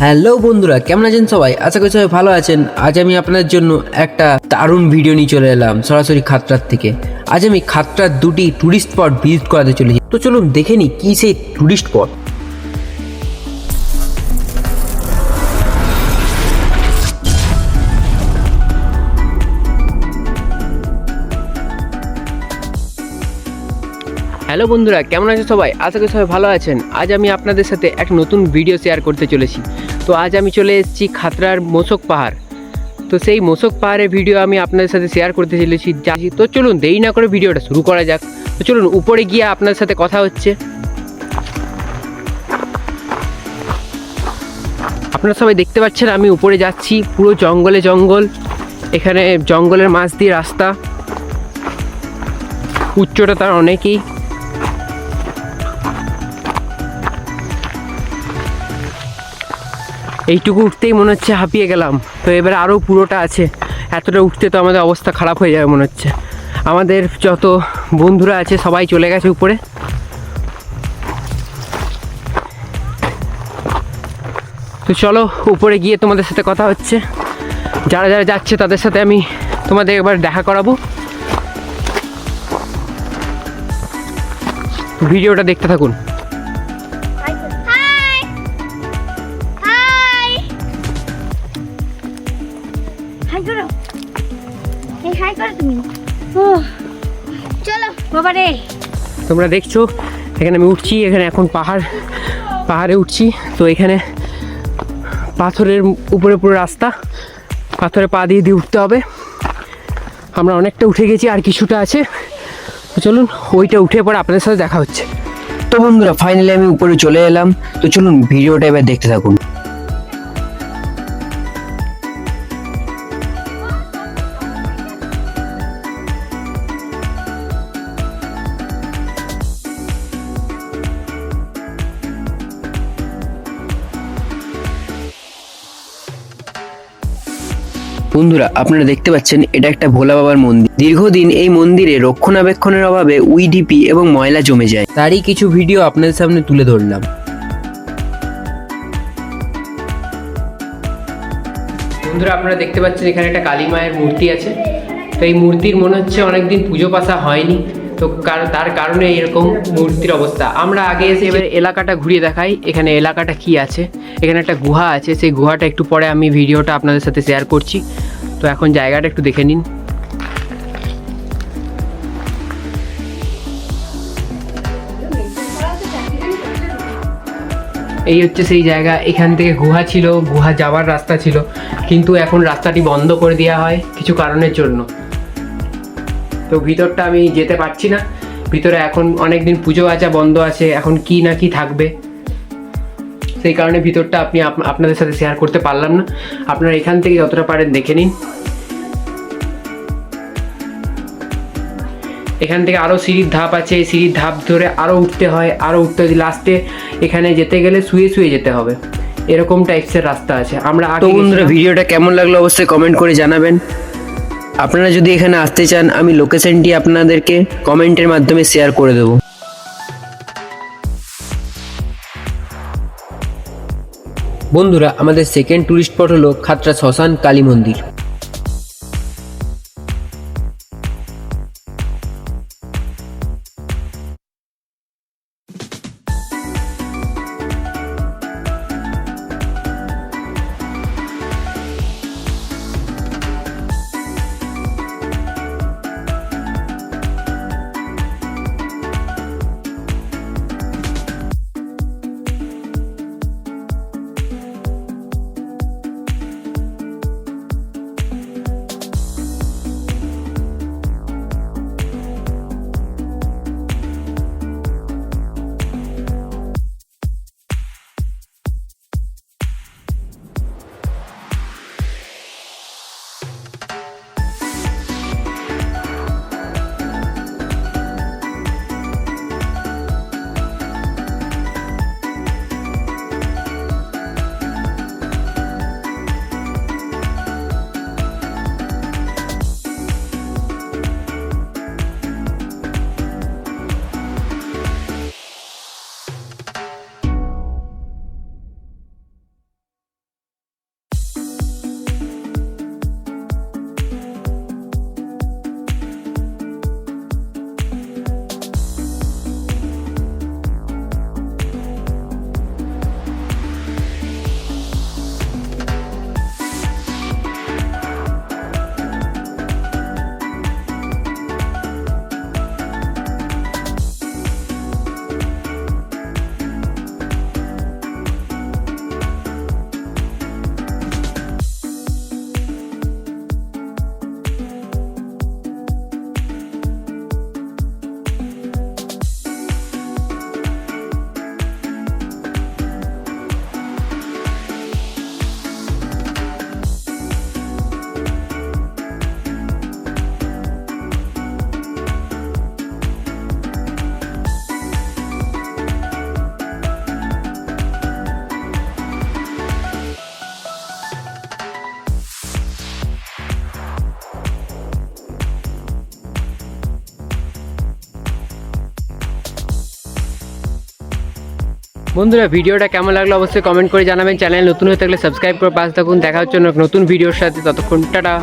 Hello বন্ধুরা, কেমন আছেন সবাই? আশা করি সবাই ভালো আছেন। আজ আমি আপনাদের জন্য একটা দারুণ ভিডিও নিয়ে চলে এলাম সরাসরি খাতড়ার থেকে। আজ আমি খাতড়ার দুটি টুরিস্ট স্পট ভিজিট করাতে চলেছি। তো চলুন দেখে নিই কী সেই টুরিস্ট স্পট। হ্যালো বন্ধুরা, কেমন আছেন সবাই? আশা করি সবাই ভালো আছেন। আজ আমি আপনাদের সাথে এক নতুন ভিডিও শেয়ার করতে চলেছি। তো আজ আমি চলে এসেছি খাতড়ার মোশক পাহাড়। তো সেই মোশক পাহাড়ের ভিডিও আমি আপনাদের সাথে শেয়ার করতে চলেছি। তো চলুন দেরি না করে ভিডিওটা শুরু করা যাক। তো চলুন উপরে গিয়ে আপনাদের সাথে কথা হচ্ছে। আপনারা সবাই দেখতে পাচ্ছেন আমি উপরে যাচ্ছি, পুরো জঙ্গলে জঙ্গল। এখানে জঙ্গলের মাঝ দিয়ে রাস্তা, উচ্চতা তার অনেকই। এইটুকু উঠতেই মনে হচ্ছে হাঁপিয়ে গেলাম। তো এবারে আরও পুরোটা আছে। এতটা উঠতে তো আমাদের অবস্থা খারাপ হয়ে যাবে মনে হচ্ছে। আমাদের যত বন্ধুরা আছে সবাই চলে গেছে উপরে। তো চলো উপরে গিয়ে তোমাদের সাথে কথা হচ্ছে। যারা যারা যাচ্ছে তাদের সাথে আমি তোমাদের একবার দেখা করাবো। ভিডিওটা দেখতে থাকুন। চলো বাবা রে, তোমরা দেখছো এখানে আমি উঠছি। এখানে এখন পাহাড়ে উঠছি। তো এখানে পাথরের উপরে পুরো রাস্তা, পাথরে পা দিয়ে দিয়ে উঠতে হবে। আমরা অনেকটা উঠে গেছি, আর কিছুটা আছে। তো চলুন ওইটা উঠে পরে আপনাদের সাথে দেখা হচ্ছে। তো বন্ধুরা ফাইনালি আমি উপরে চলে এলাম। তো চলুন ভিডিওটা এবার দেখতে থাকুন। বন্ধুরা আপনারা দেখতে পাচ্ছেন এটা একটা ভোলা বাবার মন্দির। দীর্ঘদিন এই মন্দিরে রক্ষণাবেক্ষণের অভাবে উইডিপি এবং ময়লা জমে যায়। তারই কিছু ভিডিও আপনাদের সামনে তুলে ধরলাম। বন্ধুরা আপনারা দেখতে পাচ্ছেন এখানে একটা কালী মায়ের মূর্তি আছে। তো এই মূর্তির মনে হচ্ছে অনেকদিন পুজো পাশা হয়নি। তো তার কারণে এরকম মূর্তির অবস্থা। আমরা আগে এসে এবার এলাকাটা ঘুরিয়ে দেখাই। এখানে এলাকাটা কি আছে। এখানে একটা গুহা আছে, সেই গুহাটা একটু পরে আমি ভিডিওটা আপনাদের সাথে শেয়ার করছি। তো এখন জায়গাটা একটু দেখে নিন। এই হচ্ছে সেই জায়গা। এখান থেকে গুহা ছিল, গুহা যাওয়ার রাস্তা ছিল, কিন্তু এখন রাস্তাটি বন্ধ করে দেওয়া হয় কিছু কারণের জন্য। তো ভিতরটা আমি যেতে পারছি না। ভিতরে এখন অনেক দিন পুজো আচা বন্ধ আছে, এখন কি না কি থাকবে, সেই কারণে ভিতরটা আপনাদের সাথে শেয়ার করতে পারলাম না। আপনারা এখান থেকে যতটা পারেন দেখে নিন। এখান থেকে আরও সিঁড়ির ধাপ আছে, সিঁড়ির ধাপ ধরে আরও উঠতে হয়, আরও উঠতে হয়। লাস্টে এখানে যেতে গেলে শুয়ে শুয়ে যেতে হবে, এরকম টাইপসের রাস্তা আছে। আমরা তো বন্ধুরা ভিডিওটা কেমন লাগলো অবশ্যই কমেন্ট করে জানাবেন। আপনারা যদি এখানে আসতে চান আমি লোকেশনটি আপনাদেরকে কমেন্টের মাধ্যমে শেয়ার করে দেবো। বন্ধুরা আমাদের সেকেন্ড টুরিস্ট স্পট হলো খাতড়া শ্মশান কালী মন্দির। বন্ধুরা ভিডিওটা কেমন লাগলো অবশ্যই কমেন্ট করে জানাবেন। চ্যানেল নতুন হয়ে থাকলে সাবস্ক্রাইব করে পাশে থাকুন। দেখা হচ্ছে অন্য এক নতুন ভিডিওর সাথে, ততক্ষণ টাটা।